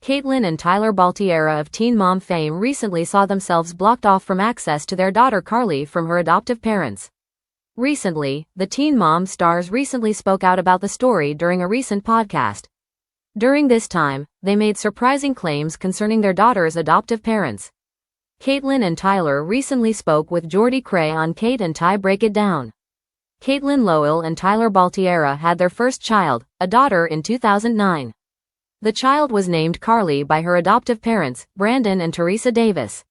Catelynn and Tyler Baltiera of Teen Mom fame recently saw themselves blocked off from access to their daughter Carly from her adoptive parents. Recently, the Teen Mom stars recently spoke out about the story during a recent podcast. During this time, they made surprising claims concerning their daughter's adoptive parents. Catelynn and Tyler recently spoke with Jordy Cray on Kate and Ty Break It Down. Catelynn Lowell and Tyler Baltiera had their first child, a daughter, in 2009. The child was named Carly by her adoptive parents, Brandon and Teresa Davis.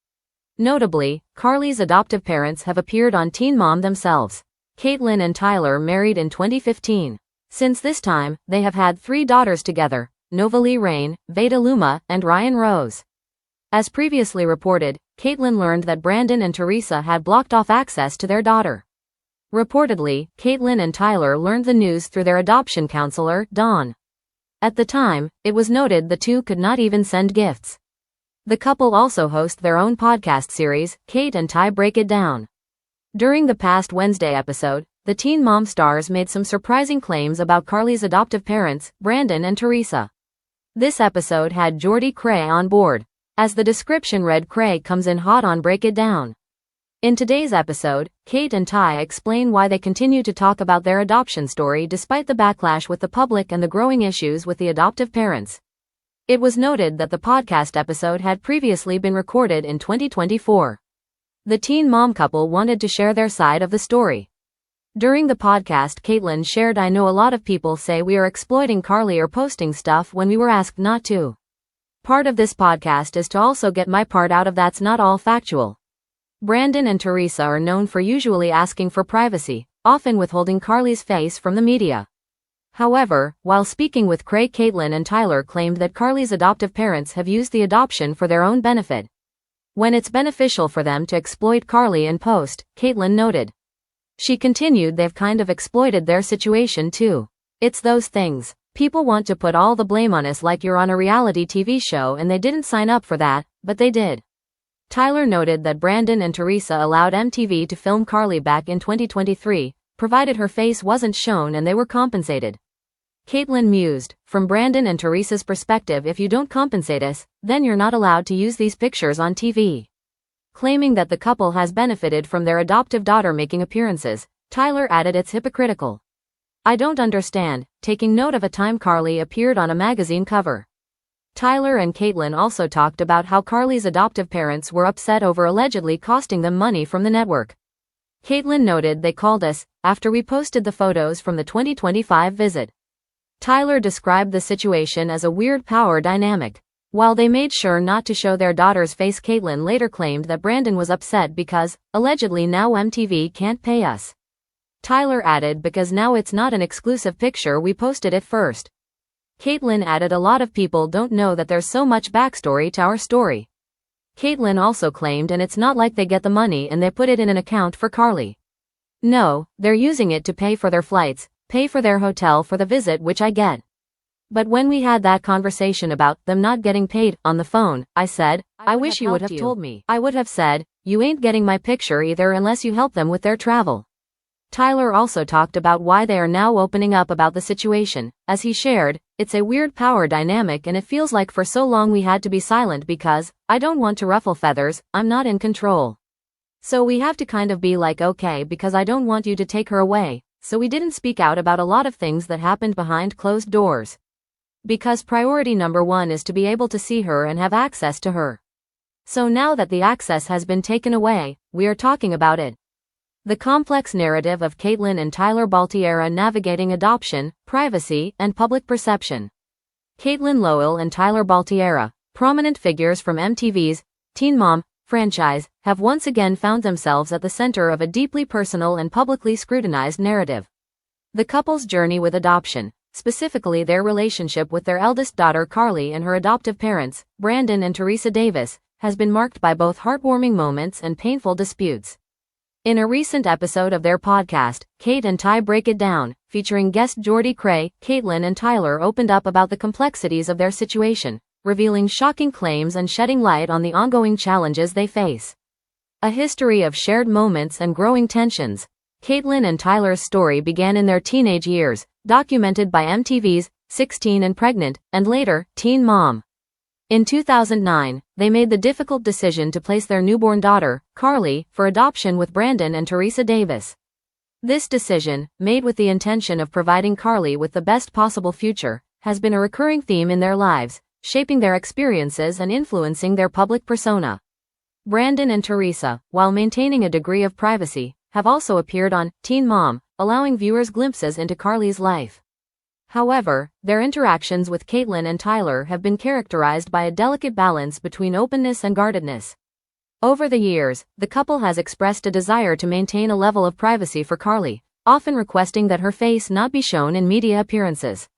Notably, Carly's adoptive parents have appeared on Teen Mom themselves. Catelynn and Tyler married in 2015. Since this time, they have had 3 daughters together, Novalee Rain, Veda Luma, and Ryan Rose. As previously reported, Catelynn learned that Brandon and Teresa had blocked off access to their daughter. Reportedly, Catelynn and Tyler learned the news through their adoption counselor, Dawn. At the time, it was noted the two could not even send gifts. The couple also host their own podcast series, Kate and Ty Break It Down. During the past Wednesday episode, the Teen Mom stars made some surprising claims about Carly's adoptive parents, Brandon and Teresa. This episode had Jordy Cray on board. As the description read, Cray comes in hot on Break It Down. In today's episode, Kate and Ty explain why they continue to talk about their adoption story despite the backlash with the public and the growing issues with the adoptive parents. It was noted that the podcast episode had previously been recorded in 2024. The Teen Mom couple wanted to share their side of the story. During the podcast, Catelynn shared, "I know a lot of people say we are exploiting Carly or posting stuff when we were asked not to. Part of this podcast is to also get my part out of that's not all factual. Brandon and Teresa are known for usually asking for privacy, often withholding Carly's face from the media." However, while speaking with Cray, Catelynn and Tyler claimed that Carly's adoptive parents have used the adoption for their own benefit. When it's beneficial for them to exploit Carly and post, Catelynn noted. She continued, "They've kind of exploited their situation too. It's those things. People want to put all the blame on us like you're on a reality TV show and they didn't sign up for that, but they did." Tyler noted that Brandon and Teresa allowed MTV to film Carly back in 2023, provided her face wasn't shown and they were compensated. Catelynn mused, "From Brandon and Teresa's perspective, if you don't compensate us, then you're not allowed to use these pictures on TV." Claiming that the couple has benefited from their adoptive daughter making appearances, Tyler added, "It's hypocritical. I don't understand," taking note of a time Carly appeared on a magazine cover. Tyler and Catelynn also talked about how Carly's adoptive parents were upset over allegedly costing them money from the network. Catelynn noted, "They called us after we posted the photos from the 2025 visit." Tyler described the situation as a weird power dynamic. While they made sure not to show their daughter's face, Catelynn later claimed that Brandon was upset because, allegedly, now MTV can't pay us. Tyler added, "Because now it's not an exclusive picture, we posted it first." Catelynn added, "A lot of people don't know that there's so much backstory to our story." Catelynn also claimed, "And it's not like they get the money and they put it in an account for Carly. No, they're using it to pay for their flights, pay for their hotel for the visit, which I get. But when we had that conversation about them not getting paid on the phone, I said, I wish you would have told me. I would have said, you ain't getting my picture either unless you help them with their travel." Tyler also talked about why they are now opening up about the situation. As he shared, "It's a weird power dynamic and it feels like for so long we had to be silent because, I don't want to ruffle feathers, I'm not in control. So we have to kind of be like, okay, because I don't want you to take her away, so we didn't speak out about a lot of things that happened behind closed doors. Because priority number 1 is to be able to see her and have access to her. So now that the access has been taken away, we are talking about it." The complex narrative of Catelynn and Tyler Baltiera navigating adoption, privacy, and public perception. Catelynn Lowell and Tyler Baltiera, prominent figures from MTV's Teen Mom franchise, have once again found themselves at the center of a deeply personal and publicly scrutinized narrative. The couple's journey with adoption, specifically their relationship with their eldest daughter Carly and her adoptive parents, Brandon and Teresa Davis, has been marked by both heartwarming moments and painful disputes. In a recent episode of their podcast, Kate and Ty Break It Down, featuring guest Jordy Cray, Catelynn and Tyler opened up about the complexities of their situation, revealing shocking claims and shedding light on the ongoing challenges they face. A history of shared moments and growing tensions. Catelynn and Tyler's story began in their teenage years, documented by MTV's 16 and Pregnant, and later, Teen Mom. In 2009, they made the difficult decision to place their newborn daughter, Carly, for adoption with Brandon and Teresa Davis. This decision, made with the intention of providing Carly with the best possible future, has been a recurring theme in their lives, shaping their experiences and influencing their public persona. Brandon and Teresa, while maintaining a degree of privacy, have also appeared on Teen Mom, allowing viewers glimpses into Carly's life. However, their interactions with Catelynn and Tyler have been characterized by a delicate balance between openness and guardedness. Over the years, the couple has expressed a desire to maintain a level of privacy for Carly, often requesting that her face not be shown in media appearances.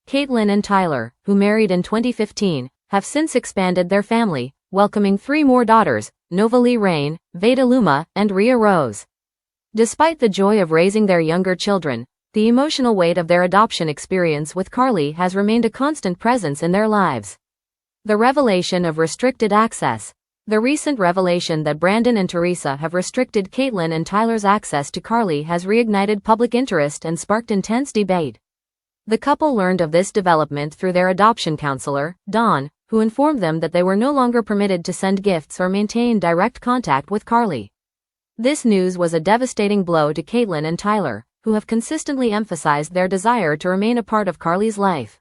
Catelynn and Tyler, who married in 2015, have since expanded their family, welcoming 3 more daughters, Novalee Rain, Veda Luma, and Rhea Rose. Despite the joy of raising their younger children, the emotional weight of their adoption experience with Carly has remained a constant presence in their lives. The revelation of restricted access. The recent revelation that Brandon and Teresa have restricted Catelynn and Tyler's access to Carly has reignited public interest and sparked intense debate. The couple learned of this development through their adoption counselor, Dawn, who informed them that they were no longer permitted to send gifts or maintain direct contact with Carly. This news was a devastating blow to Catelynn and Tyler, who have consistently emphasized their desire to remain a part of Carly's life.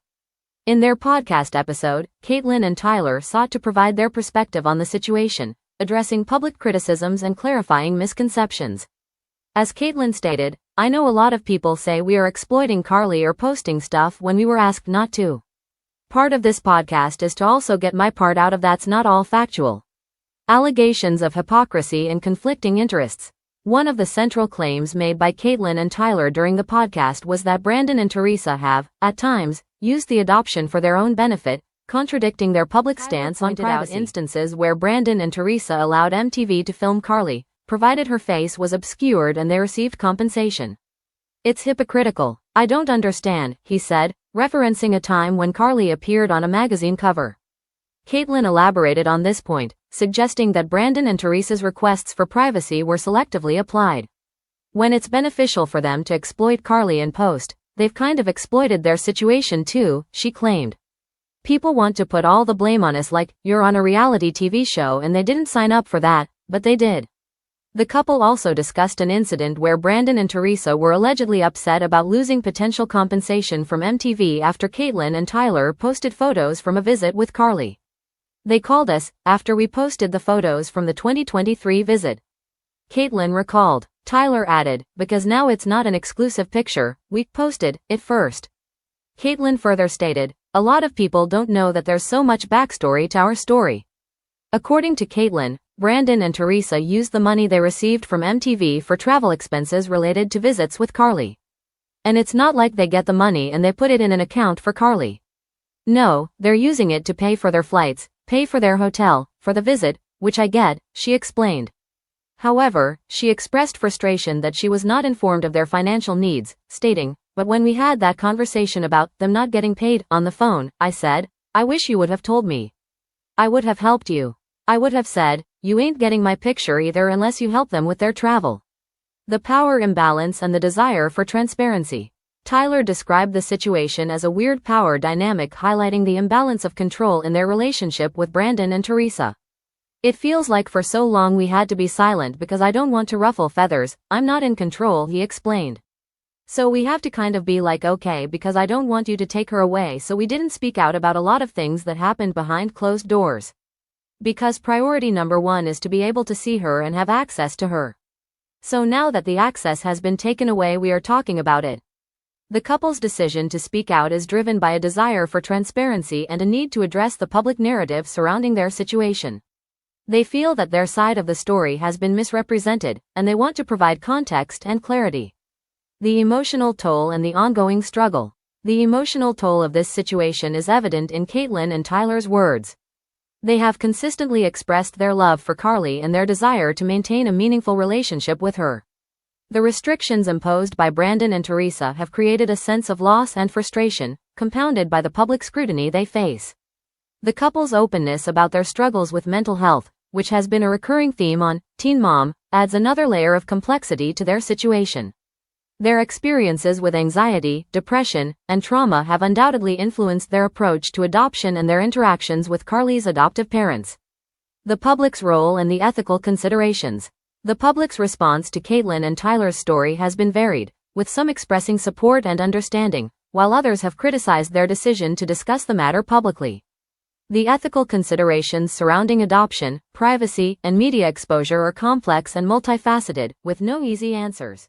In their podcast episode, Catelynn and Tyler sought to provide their perspective on the situation, addressing public criticisms and clarifying misconceptions. As Catelynn stated, "I know a lot of people say we are exploiting Carly or posting stuff when we were asked not to. Part of this podcast is to also get my part out of that's not all factual. Allegations of hypocrisy and conflicting interests." One of the central claims made by Catelynn and Tyler during the podcast was that Brandon and Teresa have, at times, used the adoption for their own benefit, contradicting their public stance on privacy. Instances where Brandon and Teresa allowed MTV to film Carly, provided her face was obscured and they received compensation. "It's hypocritical. I don't understand," he said, referencing a time when Carly appeared on a magazine cover. Catelynn elaborated on this point, suggesting that Brandon and Teresa's requests for privacy were selectively applied. When it's beneficial for them to exploit Carly in post, they've kind of exploited their situation too, she claimed. "People want to put all the blame on us like, you're on a reality TV show and they didn't sign up for that, but they did." The couple also discussed an incident where Brandon and Teresa were allegedly upset about losing potential compensation from MTV after Catelynn and Tyler posted photos from a visit with Carly. "They called us after we posted the photos from the 2023 visit," Catelynn recalled. Tyler added, "Because now it's not an exclusive picture, we posted it first." Catelynn further stated, "A lot of people don't know that there's so much backstory to our story." According to Catelynn, Brandon and Teresa used the money they received from MTV for travel expenses related to visits with Carly. "And it's not like they get the money and they put it in an account for Carly. No, they're using it to pay for their flights, pay for their hotel, for the visit, which I get," she explained. However, she expressed frustration that she was not informed of their financial needs, stating, "But when we had that conversation about them not getting paid on the phone, I said, I wish you would have told me. I would have helped you. I would have said, you ain't getting my picture either unless you help them with their travel." The power imbalance and the desire for transparency. Tyler described the situation as a weird power dynamic, highlighting the imbalance of control in their relationship with Brandon and Teresa. "It feels like for so long we had to be silent because I don't want to ruffle feathers, I'm not in control," he explained. "So we have to kind of be like, okay, because I don't want you to take her away, so we didn't speak out about a lot of things that happened behind closed doors. Because priority number 1 is to be able to see her and have access to her. So now that the access has been taken away, we are talking about it." The couple's decision to speak out is driven by a desire for transparency and a need to address the public narrative surrounding their situation. They feel that their side of the story has been misrepresented, and they want to provide context and clarity. The emotional toll and the ongoing struggle. The emotional toll of this situation is evident in Catelynn and Tyler's words. They have consistently expressed their love for Carly and their desire to maintain a meaningful relationship with her. The restrictions imposed by Brandon and Teresa have created a sense of loss and frustration, compounded by the public scrutiny they face. The couple's openness about their struggles with mental health, which has been a recurring theme on Teen Mom, adds another layer of complexity to their situation. Their experiences with anxiety, depression, and trauma have undoubtedly influenced their approach to adoption and their interactions with Carly's adoptive parents. The public's role and the ethical considerations. The public's response to Catelynn and Tyler's story has been varied, with some expressing support and understanding, while others have criticized their decision to discuss the matter publicly. The ethical considerations surrounding adoption, privacy, and media exposure are complex and multifaceted, with no easy answers.